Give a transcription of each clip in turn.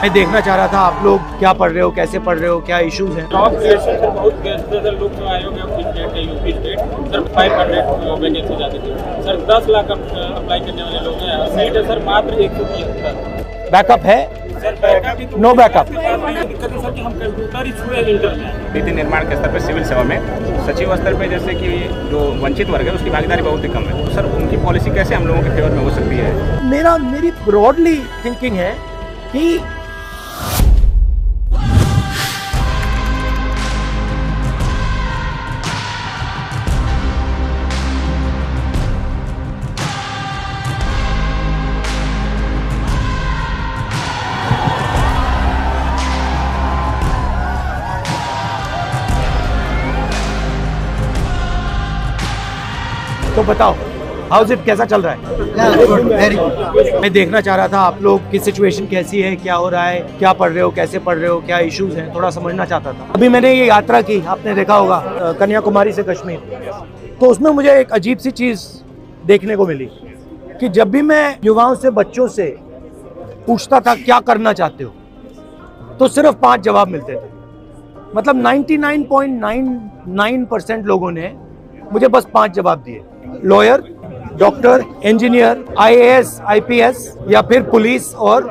मैं देखना चाह रहा था आप लोग क्या पढ़ रहे हो, कैसे पढ़ रहे हो, क्या इश्यूज हैं। जॉब क्रिएशन सर बहुत बेस्ट है सर। लोकसभा आयोग है स्टेट है, यूपी स्टेट सर 500 वैकेंसी जाती थी सर। 10 लाख अप्लाई करने वाले लोग हैं। सीट है सर मात्र 173। बैकअप है? Sir backup no backup. दिक्कत है सर कि हम कंप्यूटर ही छुए इंटर में। नीति निर्माण के स्तर पर सिविल सेवा में सचिव स्तर पे जैसे कि जो वंचित वर्ग है उसकी भागीदारी बहुत ही कम है, तो सर उनकी पॉलिसी कैसे हम लोगों के फेवर में हो सकती है? मेरी ब्रॉडली थिंकिंग है कि तो बताओ हाउस इट, कैसा चल रहा है? मैं देखना चाह रहा था आप लोग की सिचुएशन कैसी है, क्या हो रहा है, क्या पढ़ रहे हो, कैसे पढ़ रहे हो, क्या इश्यूज हैं, थोड़ा समझना चाहता था। अभी मैंने ये यात्रा की, आपने देखा होगा, कन्याकुमारी से कश्मीर, तो उसमें मुझे एक अजीब सी चीज़ देखने को मिली कि जब भी मैं युवाओं से, बच्चों से पूछता था क्या करना चाहते हो, तो सिर्फ 5 जवाब मिलते थे। मतलब 99.99% लोगों ने मुझे बस 5 जवाब दिए। Lawyer, doctor, engineer, IAS, IPS या फिर पुलिस और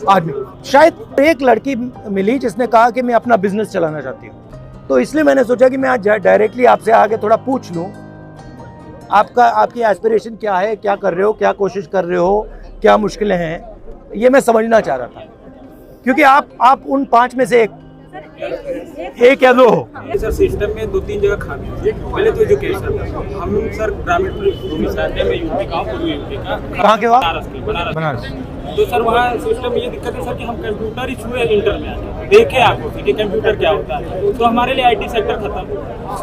आर्मी। शायद एक लड़की मिली जिसने कहा कि मैं अपना बिजनेस चलाना चाहती हूँ। तो इसलिए मैंने सोचा कि मैं आज डायरेक्टली आपसे आगे थोड़ा पूछ लूँ, आपकी एस्पिरेशन क्या है, क्या कर रहे हो, क्या कोशिश कर रहे हो, क्या मुश्किलें हैं, ये मैं समझना चाह रहा था। क्योंकि आप उन 5 में से एक या दो हो। सर सिस्टम में 2-3 जगह खामी है। पहले तो एजुकेशन, हम सर ग्रामीण भूमि से आते हैं। मैं यूपी का हूँ, पूर्वी यूपी का। कहाँ के हो? बनारस। तो सर वहाँ सिस्टम में ये दिक्कत है सर कि हम कंप्यूटर ही छुए इंटर में आते, देखे आपको कि कंप्यूटर क्या होता है, तो हमारे लिए IT सेक्टर खत्म।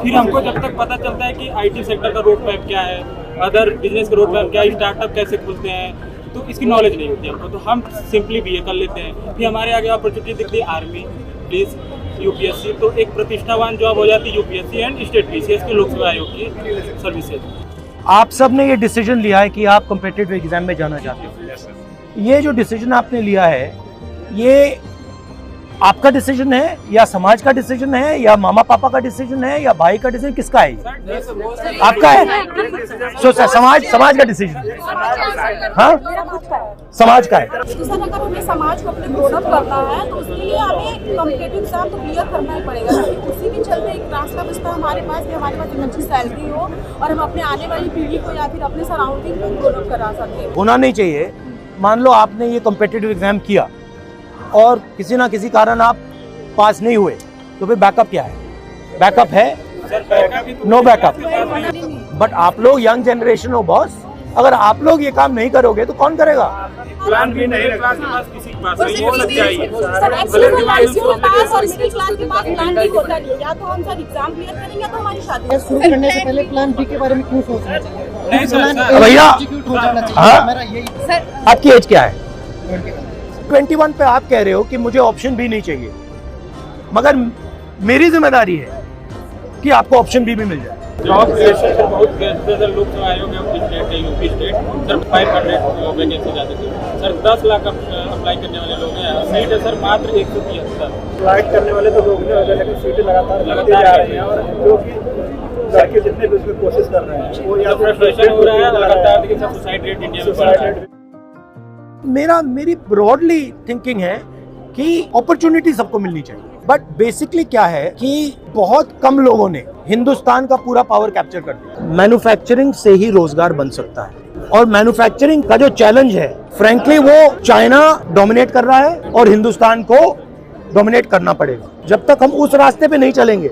फिर हमको जब तक पता चलता है कि IT सेक्टर का रोड मैप क्या है, अदर बिजनेस का रोड मैप क्या है, स्टार्टअप कैसे खुलते हैं, तो इसकी नॉलेज नहीं होती हमको। तो हम सिंपली BA कर लेते हैं। फिर हमारे आगे अपॉर्चुनिटी दिखती है आर्मी, पुलिस, UPSC, तो एक प्रतिष्ठावान जॉब हो जाती है UPSC एंड स्टेट PCS की लोकसभा आयोग की सर्विसेज। आप सब ने ये डिसीजन लिया है कि आप कॉम्पिटिटिव एग्जाम में जाना चाहते हो। ये जो डिसीजन आपने लिया है, ये आपका डिसीजन है या समाज का डिसीजन है या मामा पापा का डिसीजन है या भाई का डिसीजन, किसका है? आपका है। सो समाज का डिसीजन, हाँ समाज का है। सर अगर हमें समाज को अपने ग्रोन अप करना है तो उसके लिए हमें कॉम्पिटिटिव एग्जाम तो क्लियर करना ही पड़ेगा। उसी के चलते एक रास्ता बचता हमारे पास कि हमारे पास एक अच्छी सैलरी हो और हम अपने आने वाली पीढ़ी को या फिर अपने सराउंडिंग को ग्रोन अप करा सकें। होना नहीं चाहिए। मान लो आपने ये कॉम्पिटिटिव एग्जाम किया और किसी ना किसी कारण आप पास नहीं हुए, तो फिर बैकअप क्या है? बैकअप है? No backup. बट आप लोग यंग जनरेशन हो बॉस, अगर आप लोग ये काम नहीं करोगे तो कौन करेगा? प्लान भी नहीं, क्लास के पास किसी के पास नहीं हो सकता है। सर एक्चुअली पास और मिडिल क्लास के पास प्लान भी होता नहीं है। या तो हम सर एग्जाम क्लियर करेंगे तो हमारी शादी शुरू करने से पहले प्लान B के बारे में क्यों सोचना चाहिए? नहीं सर, भैया हाँ? मेरा यही आपकी एज क्या है? 21 पे आप कह रहे हो कि मुझे ऑप्शन भी नहीं चाहिए, मगर मेरी जिम्मेदारी है कि आपको ऑप्शन भी मिल जाए। जॉब क्रिएशन सर बहुत बेस्ट है सर। लोकसभा आयोग है स्टेट है, यूपी स्टेट सर 500 वैकेंसी जाती थी सर। 10 लाख अप्लाई करने वाले लोग हैं। सीट है सर मात्र 173। अप्लाई करने वाले तो लोग हैं, लेकिन सीटें लगातार जा रही हैं और जो कि लड़के जितने भी उसमें कोशिश कर रहे हैं वो या फ्रस्ट्रेशन हो रहा है लगातार। देखिए सर सुसाइड रेट इंडिया में बढ़ रहा है। मेरी ब्रॉडली थिंकिंग है कि अपॉर्चुनिटी सबको मिलनी चाहिए, बट बेसिकली क्या है कि बहुत कम लोगों ने हिंदुस्तान का पूरा पावर कैप्चर कर दिया। मैन्युफैक्चरिंग से ही रोजगार बन सकता है और मैन्युफैक्चरिंग का जो चैलेंज है, फ्रैंकली वो चाइना डोमिनेट कर रहा है और हिंदुस्तान को डोमिनेट करना पड़ेगा। जब तक हम उस रास्ते पे नहीं चलेंगे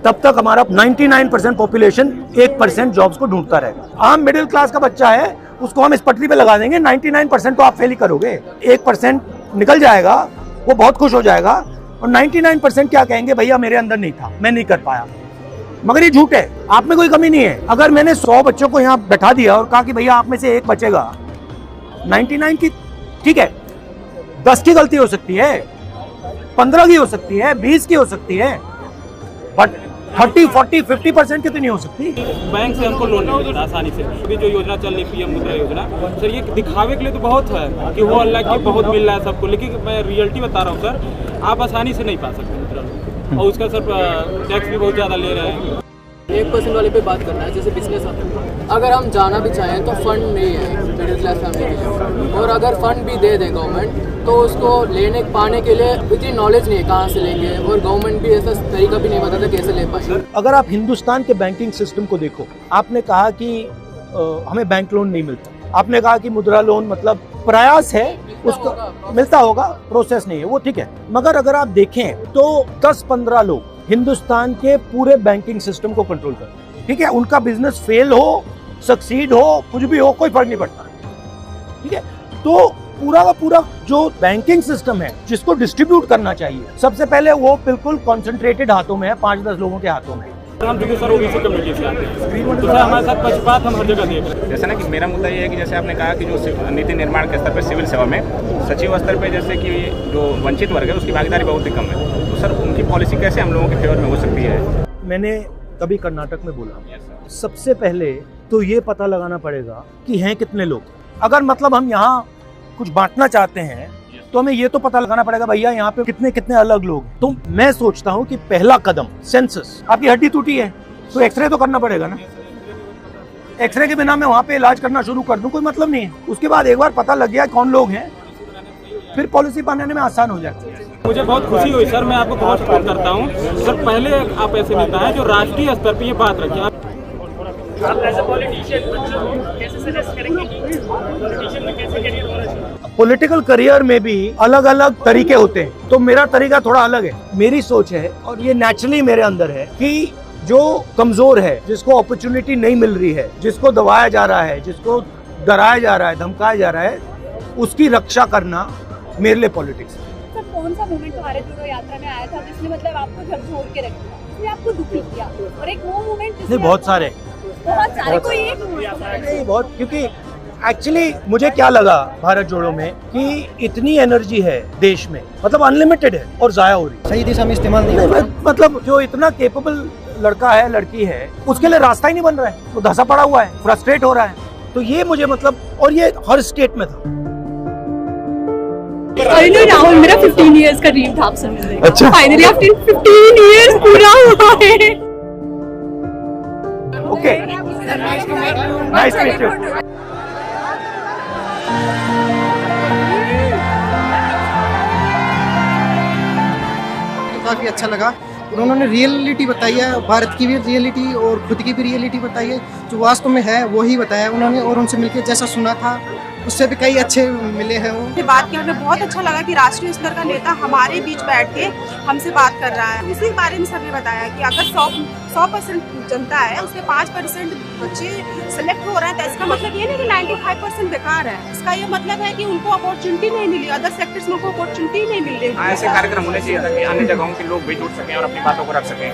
तब तक हमारा 99% पॉपुलेशन 1% जॉब्स को ढूंढता रहेगा। आम मिडिल क्लास का बच्चा है, उसको हम इस पटरी पे लगा देंगे, 99% तो आप फेल ही करोगे। 1% निकल जाएगा, वो बहुत खुश हो जाएगा और 99% क्या कहेंगे, भैया मेरे अंदर नहीं था, मैं नहीं कर पाया। मगर ये झूठ है, आप में कोई कमी नहीं है। अगर मैंने 100 बच्चों को यहाँ बैठा दिया और कहा कि भैया आप में से एक बचेगा, 99 की ठीक है, 10 की गलती हो सकती है, 15 की हो सकती है, 20 की हो सकती है, बट 30-40-50% कितनी हो सकती? बैंक से हमको लोन नहीं मिलता आसानी से। अभी जो योजना चल रही पीएम मुद्रा योजना, सर ये दिखावे के लिए तो बहुत है कि वो अल्लाह की बहुत मिल रहा है सबको, लेकिन मैं रियलिटी बता रहा हूँ सर, आप आसानी से नहीं पा सकते मुद्रा लोन, और उसका सर टैक्स भी बहुत ज़्यादा ले रहे हैं। 1% वाले पे बात करना है, जैसे बिजनेस आता है। अगर हम जाना भी चाहें तो फंड नहीं है मिडिल क्लास फैमिली के लिए, और अगर फंड भी दे दे गवर्नमेंट तो उसको लेने पाने के लिए इतनी नॉलेज नहीं है कहाँ से लेंगे, और गवर्नमेंट भी ऐसा तरीका भी नहीं बताता कैसे ले पाएंगे। अगर आप हिंदुस्तान के बैंकिंग सिस्टम को देखो, आपने कहा कि हमें बैंक लोन नहीं मिलता, आपने कहा कि मुद्रा लोन मतलब प्रयास है, उसको मिलता होगा, प्रोसेस नहीं है, वो ठीक है। मगर अगर आप देखें तो 10-15 लोग हिंदुस्तान के पूरे बैंकिंग सिस्टम को कंट्रोल करते हैं, ठीक है। उनका बिजनेस फेल हो, सक्सीड हो, कुछ भी हो, कोई फर्क नहीं पड़ता, ठीक है। तो पूरा का पूरा जो बैंकिंग सिस्टम है जिसको डिस्ट्रीब्यूट करना चाहिए, सबसे पहले वो बिल्कुल कॉन्सेंट्रेटेड हाथों में है, 5-10 लोगों के हाथों में। हम चूंकि सर ओबीसी कम्युनिटी से आते हैं, तो सर हमारे साथ पक्षपात हम हर जगह देख रहे हैं। जैसे ना कि मेरा मुद्दा ये है कि जैसे आपने कहा कि जो नीति निर्माण के स्तर पर सिविल सेवा में सचिव स्तर पर जैसे कि जो वंचित वर्ग है उसकी भागीदारी बहुत ही कम है, तो सर उनकी पॉलिसी कैसे हम लोगों के फेवर में हो सकती है? मैंने कभी कर्नाटक में बोला, सबसे पहले तो ये पता लगाना पड़ेगा कि हैं कितने लोग। अगर मतलब हम यहाँ कुछ बांटना चाहते हैं तो हमें ये तो पता लगाना पड़ेगा भैया यहाँ पे कितने कितने अलग लोग। तो मैं सोचता हूँ कि पहला कदम सेंसस। आपकी हड्डी टूटी है तो एक्सरे तो करना पड़ेगा ना, एक्सरे के बिना मैं वहाँ पे इलाज करना शुरू कर दूँ, कोई मतलब नहीं है। उसके बाद एक बार पता लग गया कौन लोग हैं, फिर पॉलिसी बनाने में आसान हो जाती है। मुझे बहुत खुशी हुई सर, मैं आपको बहुत सपोर्ट करता हूँ सर। पहले आप ऐसे नेता हैं जो राष्ट्रीय स्तर पर ये बात रखिए। आप एज अ पॉलिटिशियन कैसे सजेस्ट करेंगे कि पॉलिटिशियन में कैसे करियर होना चाहिए? पॉलिटिकल करियर में भी अलग अलग तरीके होते हैं, तो मेरा तरीका थोड़ा अलग है। मेरी सोच है और ये नेचुरली मेरे अंदर है कि जो कमजोर है, जिसको अपॉर्चुनिटी नहीं मिल रही है, जिसको दबाया जा रहा है, जिसको डराया जा रहा है, धमकाया जा रहा है, उसकी रक्षा करना मेरे लिए पॉलिटिक्स है। सर कौन सा मोमेंट भारत जोड़ो यात्रा में आया था जिसने मतलब आपको झकझोर के रख दिया, जिसने आपको दुखी किया, और एक वो मोमेंट नहीं, बहुत सारे कोई एक नहीं, बहुत, क्योंकि एक्चुअली मुझे क्या लगा भारत जोड़ो में कि इतनी एनर्जी है देश में, मतलब अनलिमिटेड है और जाया हो रही है। सही दिशा में इस्तेमाल नहीं, मतलब जो इतना केपेबल लड़का है, लड़की है, उसके लिए रास्ता ही नहीं बन रहा है, वो धंसा पड़ा हुआ है, फ्रस्ट्रेट हो रहा है। तो ये मुझे मतलब, और ये हर स्टेट में था। फाइनली राहुल मेरा 15 इयर्स का ड्रीम था आपसे मिलने का। अच्छा। फाइनली आफ्टर 15 इयर्स पूरा हुआ है। Okay, nice to meet you. काफी अच्छा लगा। उन्होंने रियलिटी बताई है, भारत की भी रियलिटी और खुद की भी रियलिटी बताई है, जो वास्तव में है वही बताया उन्होंने। और उनसे मिलकर जैसा सुना था उससे भी कई अच्छे मिले हैं। वो बात की हमें बहुत अच्छा लगा कि राष्ट्रीय स्तर का नेता हमारे बीच बैठ के हमसे बात कर रहा है। उसी बारे में सबने बताया कि अगर 100% जनता है, उसके 5% बच्चे सेलेक्ट हो रहे हैं, तो इसका मतलब ये नहीं कि 95% बेकार है। इसका ये मतलब है कि उनको अपॉर्चुनिटी नहीं मिली, अदर सेक्टर्स में उनको अपॉर्चुनिटी नहीं मिल रही। ऐसे कार्यक्रम होने चाहिए ताकि अन्य जगहों के लोग भी जुड़ सकें और अपनी बातों को रख सकें।